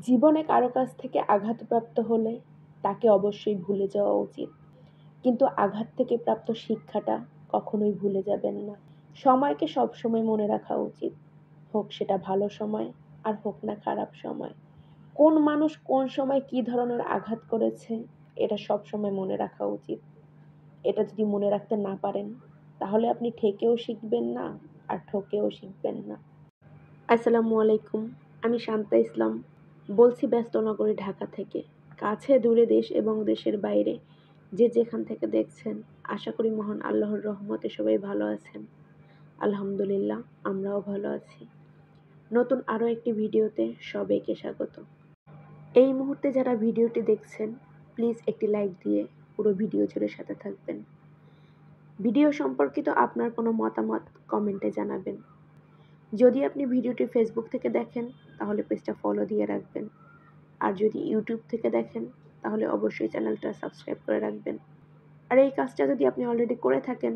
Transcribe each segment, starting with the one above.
জীবনে কারো কাছ থেকে আঘাতপ্রাপ্ত হলে তাকে অবশ্যই ভুলে যাওয়া উচিত। কিন্তু আঘাত থেকে প্রাপ্ত শিক্ষাটা কখনোই ভুলে যাবেন না। সময়কে সবসময় মনে রাখা উচিত। হোক সেটা ভালো সময় আর হোক না খারাপ সময়। কোন মানুষ কোন সময় কী ধরনের আঘাত করেছে এটা সবসময় মনে রাখা উচিত। এটা যদি মনে রাখতে না পারেন তাহলে আপনি ঠেকেও শিখবেন না আর ঠকেও শিখবেন না। আসসালামু আলাইকুম। আমি শান্তা ইসলাম বলছি ব্যস্ত নগরী ঢাকা থেকে। কাছে দূরে দেশ এবং দেশের বাইরে যে যেখান থেকে দেখছেন, আশা করি মহান আল্লাহর রহমতে সবাই ভালো আছেন। আলহামদুলিল্লাহ, আমরাও ভালো আছি। নতুন আরও একটি ভিডিওতে সবাইকে স্বাগত। এই মুহূর্তে যারা ভিডিওটি দেখছেন, প্লিজ একটি লাইক দিয়ে পুরো ভিডিও জুড়ে সাথে থাকবেন। ভিডিও সম্পর্কিত আপনার কোনো মতামত কমেন্টে জানাবেন। যদি আপনি ভিডিওটি ফেসবুক থেকে দেখেন তাহলে পেজটা ফলো দিয়ে রাখবেন, আর যদি ইউটিউব থেকে দেখেন তাহলে অবশ্যই চ্যানেলটা সাবস্ক্রাইব করে রাখবেন। আর এই কাজটা যদি আপনি অলরেডি করে থাকেন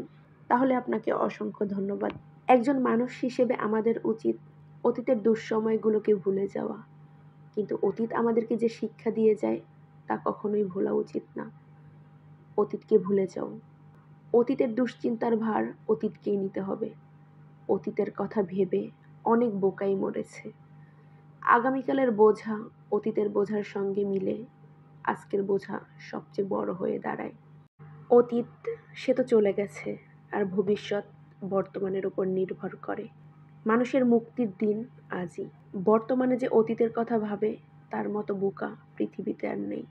তাহলে আপনাকে অসংখ্য ধন্যবাদ। একজন মানুষ হিসেবে আমাদের উচিত অতীতের দুঃসময়গুলোকে ভুলে যাওয়া, কিন্তু অতীত আমাদেরকে যে শিক্ষা দিয়ে যায় তা কখনোই ভোলা উচিত না। অতীতকে ভুলে যাও। অতীতের দুশ্চিন্তার ভার অতীতকেই নিতে হবে। অতীতের কথা ভেবে অনেক বোকাই মরেছে। আগামীকালের বোঝা অতীতের বোঝার সঙ্গে মিলে আজকের বোঝা সবচেয়ে বড় হয়ে দাঁড়ায়। অতীত সে তো চলে গেছে, আর ভবিষ্যৎ বর্তমানের উপর নির্ভর করে। মানুষের মুক্তির দিন আজই। বর্তমানে যে অতীতের কথা ভাবে তার মতো বোকা পৃথিবীতে আর নেই।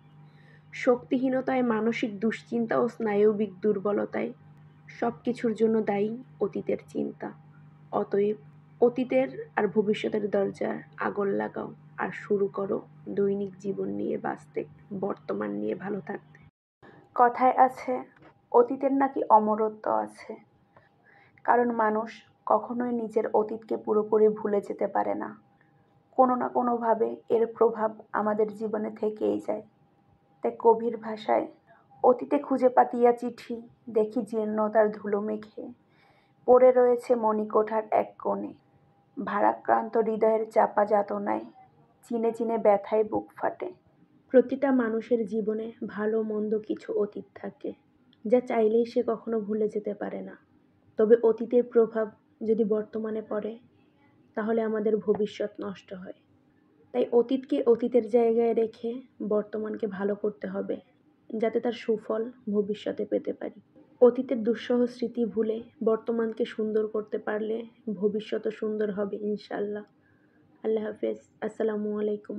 শক্তিহীনতায়, মানসিক দুশ্চিন্তা ও স্নায়বিক দুর্বলতায় সব কিছুর জন্য দায়ী অতীতের চিন্তা। অতএব অতীতের আর ভবিষ্যতের দরজার আগল লাগাও আর শুরু করো দৈনিক জীবন নিয়ে বাঁচতে, বর্তমান নিয়ে ভালো থাকতে। কথায় আছে, অতীতের নাকি অমরত্ব আছে। কারণ মানুষ কখনোই নিজের অতীতকে পুরোপুরি ভুলে যেতে পারে না। কোনো না কোনোভাবে এর প্রভাব আমাদের জীবনে থেকেই যায়। তাই কবির ভাষায়, অতীতে খুঁজে পাতিয়া চিঠি, দেখি জীর্ণতার ধুলো মেখে পড়ে রয়েছে মণিকোঠার এক কোণে। ভারাক্রান্ত হৃদয়ের চাপা যাতনায় চিনে চিনে ব্যথায় বুক ফাটে। প্রতিটা মানুষের জীবনে ভালো মন্দ কিছু অতীত থাকে, যা চাইলেই সে কখনো ভুলে যেতে পারে না। তবে অতীতের প্রভাব যদি বর্তমানে পড়ে তাহলে আমাদের ভবিষ্যৎ নষ্ট হয়। তাই অতীতকে অতীতের জায়গায় রেখে বর্তমানকে ভালো করতে হবে, যাতে তার সুফল ভবিষ্যতে পেতে পারি। অতীতের দুঃসহ স্মৃতি ভুলে বর্তমানকে সুন্দর করতে পারলে ভবিষ্যৎও সুন্দর হবে ইনশাআল্লাহ। আল্লাহ হাফেজ। আসসালামু আলাইকুম।